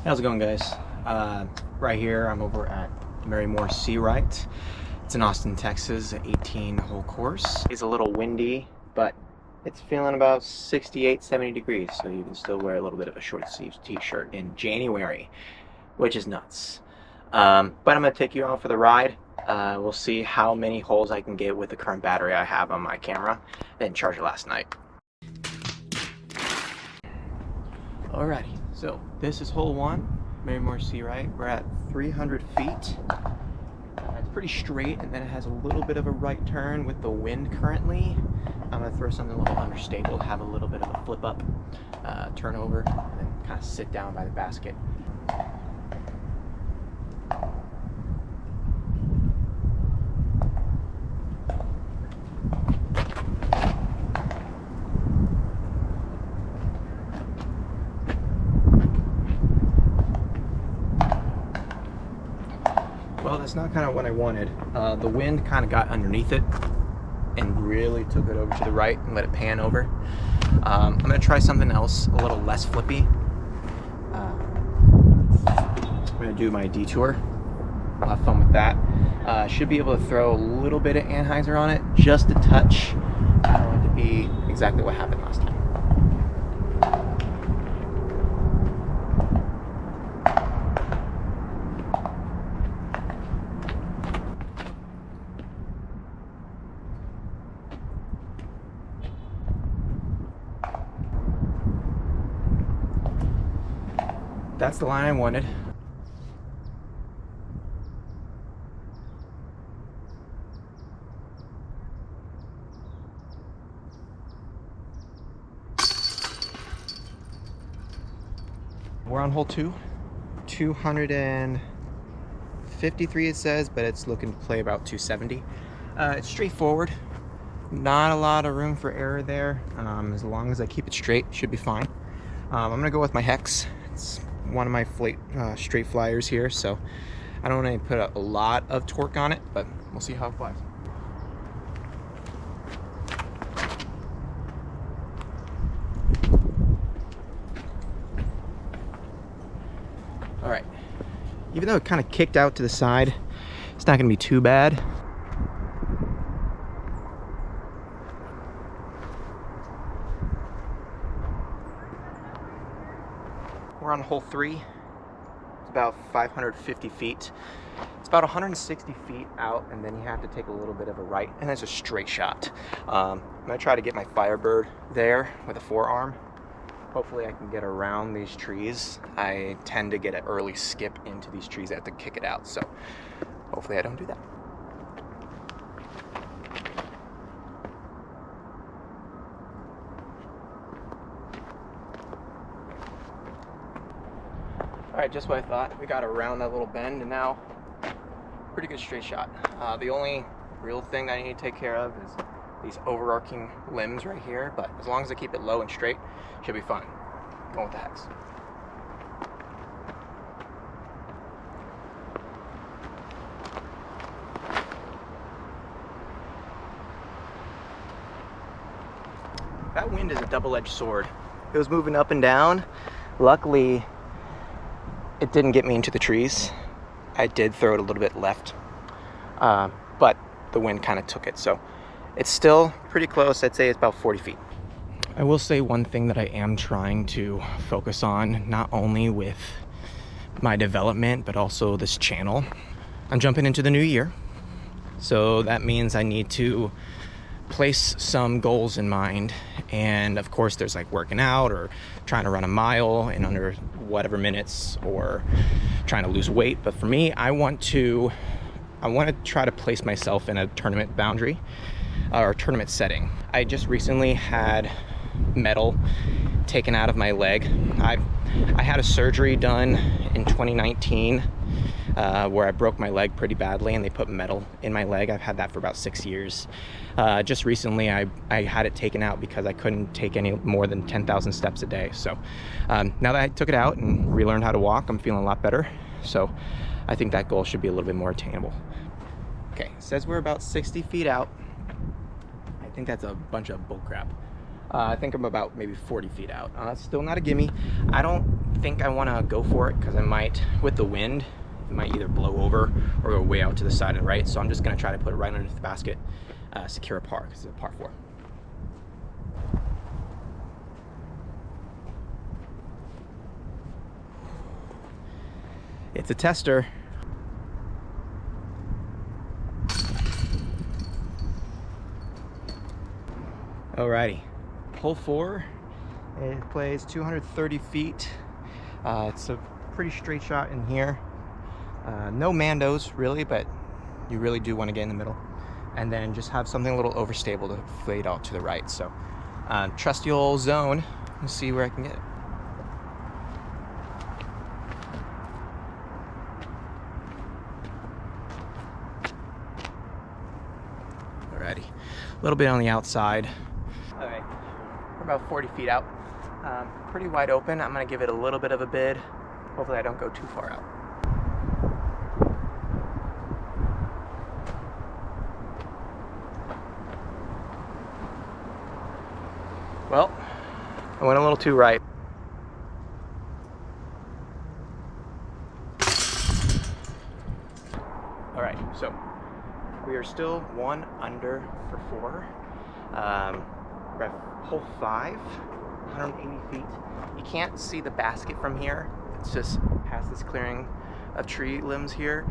How's it going, guys? Right here, I'm over at Moore Searight. It's in Austin, Texas, an 18-hole course. It's a little windy, but it's feeling about 68, 70 degrees, so you can still wear a little bit of a short sleeve t-shirt in January, which is nuts. But I'm gonna take you on for the ride. We'll see how many holes I can get with the current battery I have on my camera. Didn't charge it last night. Alrighty, so this is hole one, Moore Searight. We're at 300 feet. It's pretty straight, and then it has a little bit of a right turn with the wind currently. I'm gonna throw something a little understable, have a little bit of a flip up, turn over, and then kind of sit down by the basket. Well, that's not kind of what I wanted. The wind kind of got underneath it and really took it over to the right and let it pan over. I'm going to try something else, a little less flippy. I'm going to do my detour. I'll have fun with that. Should be able to throw a little bit of anhyzer on it, just a touch. I don't want it to be exactly what happened last time. That's the line I wanted. We're on hole two, 253 it says, but it's looking to play about 270. It's straightforward. Not a lot of room for error there. As long as I keep it straight, should be fine. I'm gonna go with my hex. It's one of my straight flyers here, so I don't want to put a lot of torque on it, but we'll see how it flies. All right, even though it kind of kicked out to the side, it's not going to be too bad. We're on hole three. It's about 550 feet. It's about 160 feet out, and then you have to take a little bit of a right, and it's a straight shot. I'm gonna try to get my Firebird there with a forearm. Hopefully I can get around these trees. I tend to get an early skip into these trees. I have to kick it out, so hopefully I don't do that. All right, just what I thought. We got around that little bend, and now pretty good straight shot. The only real thing I need to take care of is these overarching limbs right here, but as long as I keep it low and straight, should be fine. Going with the hex. That wind is a double-edged sword. It was moving up and down. Luckily, it didn't get me into the trees. I did throw it a little bit left, but the wind kind of took it. So it's still pretty close. I'd say it's about 40 feet. I will say one thing that I am trying to focus on, not only with my development, but also this channel. I'm jumping into the new year. So that means I need to place some goals in mind, and of course there's like working out or trying to run a mile in under whatever minutes, or trying to lose weight. But for me, I want to try to place myself in a tournament boundary or tournament setting. I just recently had metal taken out of my leg. I had a surgery done in 2019 where I broke my leg pretty badly, and they put metal in my leg. I've had that for about 6 years. Just recently I had it taken out because I couldn't take any more than 10,000 steps a day. So now that I took it out and relearned how to walk, I'm feeling a lot better. So I think that goal should be a little bit more attainable. Okay, it says we're about 60 feet out. I think that's a bunch of bull crap. I think I'm about maybe 40 feet out. Still not a gimme. I don't think I want to go for it because I might, with the wind, it might either blow over or go way out to the side and right. So I'm just going to try to put it right underneath the basket, secure a par, because it's a par 4. It's a tester. Alrighty, hole 4. It plays 230 feet. It's a pretty straight shot in here. No mandos really, but you really do want to get in the middle. And then just have something a little overstable to fade out to the right. So trusty old zone. Let's see where I can get it. Alrighty, a little bit on the outside. Okay, we're about 40 feet out. Pretty wide open. I'm gonna give it a little bit of a bid. Hopefully I don't go too far out. Well, I went a little too right. All right, so we are still 1 under for 4. We're at hole 5, 180 feet. You can't see the basket from here. It's just past this clearing of tree limbs here.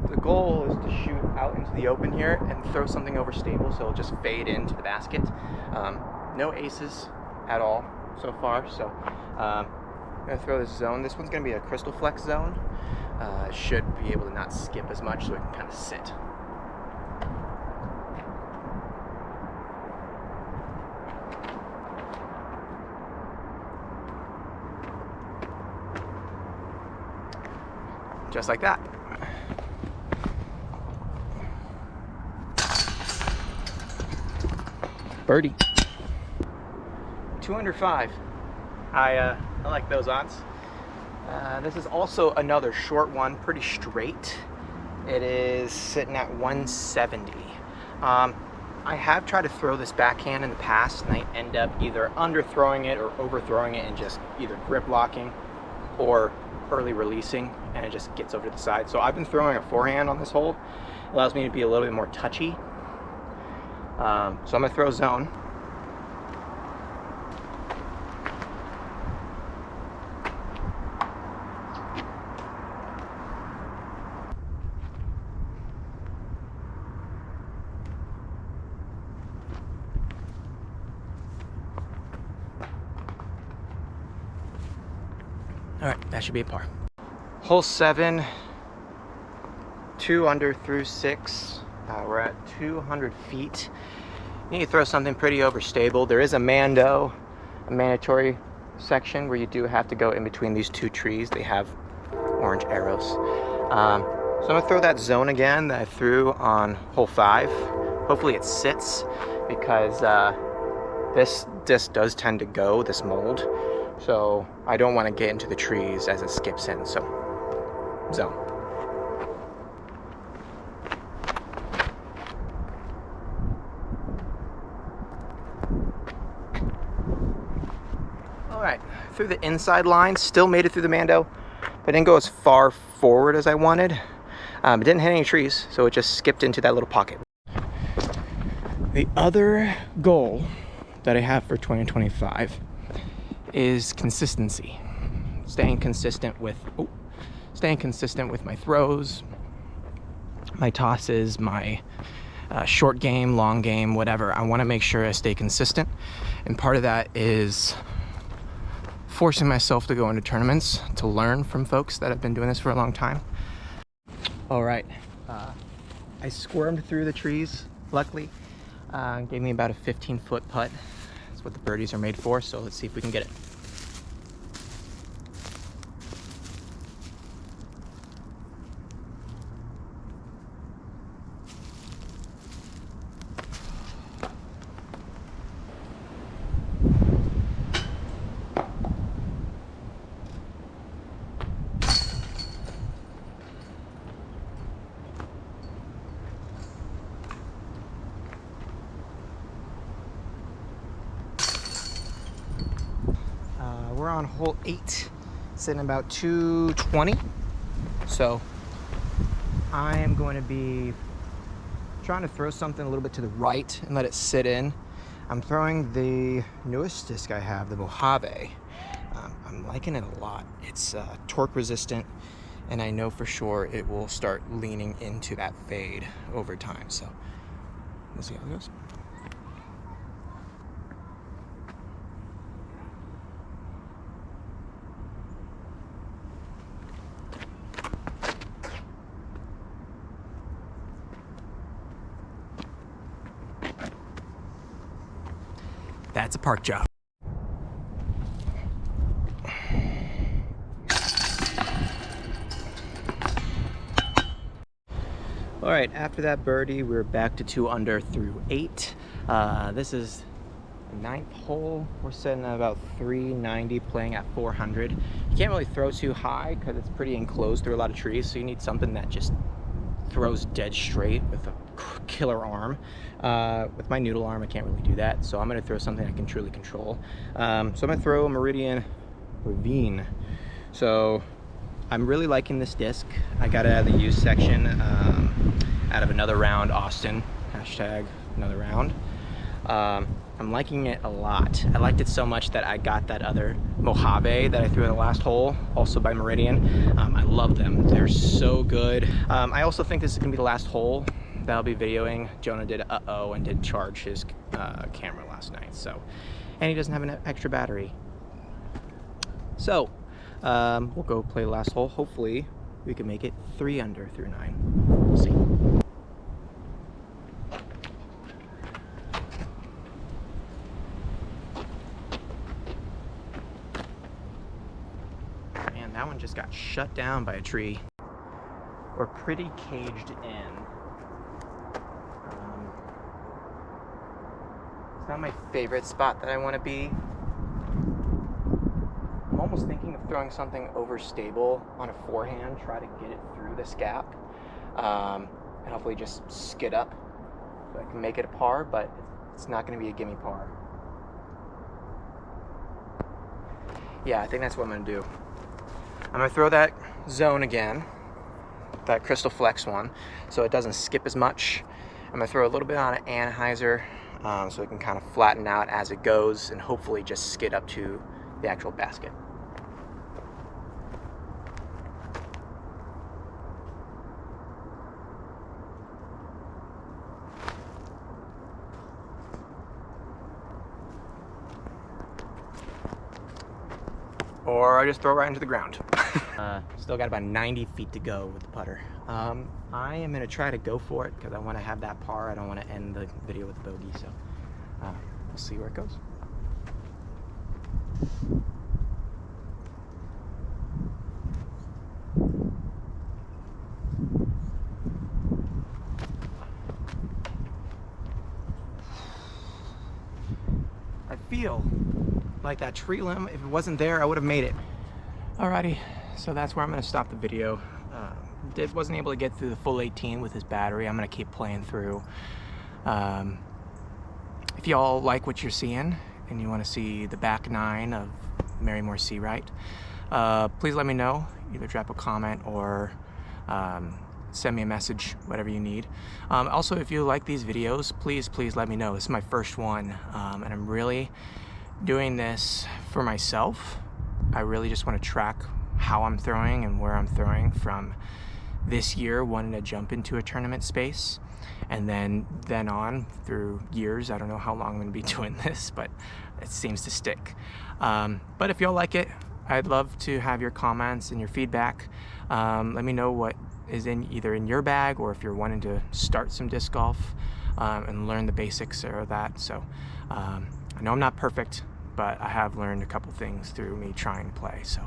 The goal is to shoot out into the open here and throw something overstable so it'll just fade into the basket. No aces at all so far, so I'm gonna throw this zone. This one's gonna be a crystal flex zone. Should be able to not skip as much so it can kind of sit. Just like that. Birdie. 2 under 5. I like those odds. This is also another short one, pretty straight. It is sitting at 170. I have tried to throw this backhand in the past, and I end up either underthrowing it or overthrowing it and just either grip locking or early releasing, and it just gets over to the side. So I've been throwing a forehand on this hole. It allows me to be a little bit more touchy. So I'm gonna throw zone. All right, that should be a par. Hole 7, 2 under through 6. We're at 200 feet. You need to throw something pretty overstable. There is a mandatory section where you do have to go in between these 2 trees. They have orange arrows. So I'm gonna throw that zone again that I threw on hole 5. Hopefully it sits, because this disc does tend to go, this mold. So I don't want to get into the trees as it skips in, so zone. All right, through the inside line, still made it through the Mando, but didn't go as far forward as I wanted. It didn't hit any trees, so it just skipped into that little pocket. The other goal that I have for 2025 is consistency. Staying consistent with my throws, my tosses, my short game, long game, whatever. I want to make sure I stay consistent, and part of that is forcing myself to go into tournaments to learn from folks that have been doing this for a long time. All right, I squirmed through the trees, luckily. Gave me about a 15-foot putt. That's what the birdies are made for, so let's see if we can get it. we're on hole 8, sitting about 220. So I am going to be trying to throw something a little bit to the right and let it sit in. I'm throwing the newest disc I have, the Mojave. I'm liking it a lot. It's torque resistant, and I know for sure it will start leaning into that fade over time. So we'll see how it goes. That's a park job. All right, after that birdie, we're back to 2 under through 8. This is the 9th hole. We're sitting at about 390, playing at 400. You can't really throw too high because it's pretty enclosed through a lot of trees, so you need something that just throws dead straight with a killer arm. With my noodle arm, I can't really do that, so I'm going to throw something I can truly control. So I'm going to throw a Meridian Ravine. So I'm really liking this disc. I got it out of the used section, out of Another Round Austin, hashtag another round. I'm liking it a lot. I liked it so much that I got that other Mojave that I threw in the last hole, also by Meridian. I love them. They're so good. I also think this is gonna be the last hole that I'll be videoing. Jonah did uh-oh and didn't charge his camera last night, so, and he doesn't have an extra battery. So we'll go play the last hole. Hopefully we can make it 3 under through 9. We'll see. Man, that one just got shut down by a tree. We're pretty caged in. It's not my favorite spot that I want to be. I'm almost thinking of throwing something overstable on a forehand, try to get it through this gap, and hopefully just skid up so I can make it a par, but it's not going to be a gimme par. Yeah, I think that's what I'm going to do. I'm going to throw that zone again, that Crystal Flex one, so it doesn't skip as much. I'm going to throw a little bit on an anhyzer so it can kind of flatten out as it goes and hopefully just skid up to the actual basket. Or I just throw it right into the ground. Still got about 90 feet to go with the putter. I am gonna try to go for it because I want to have that par. I don't want to end the video with a bogey, so we'll see where it goes. I feel like that tree limb, if it wasn't there, I would have made it. Alrighty, so that's where I'm gonna stop the video. Wasn't able to get through the full 18 with his battery. I'm gonna keep playing through. If y'all like what you're seeing and you want to see the back 9 of Marymore Searight, please let me know. Either drop a comment or send me a message, whatever you need. Also, if you like these videos, please let me know. This is my first one, and I'm really doing this for myself. I really just want to track how I'm throwing and where I'm throwing from this year, wanting to jump into a tournament space, and then on through years. I don't know how long I'm going to be doing this, but it seems to stick. But if y'all like it, I'd love to have your comments and your feedback. Let me know what is either in your bag, or if you're wanting to start some disc golf and learn the basics of that. So I know I'm not perfect, but I have learned a couple things through me trying to play. So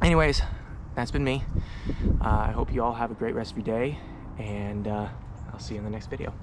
anyways, that's been me. I hope you all have a great rest of your day, and I'll see you in the next video.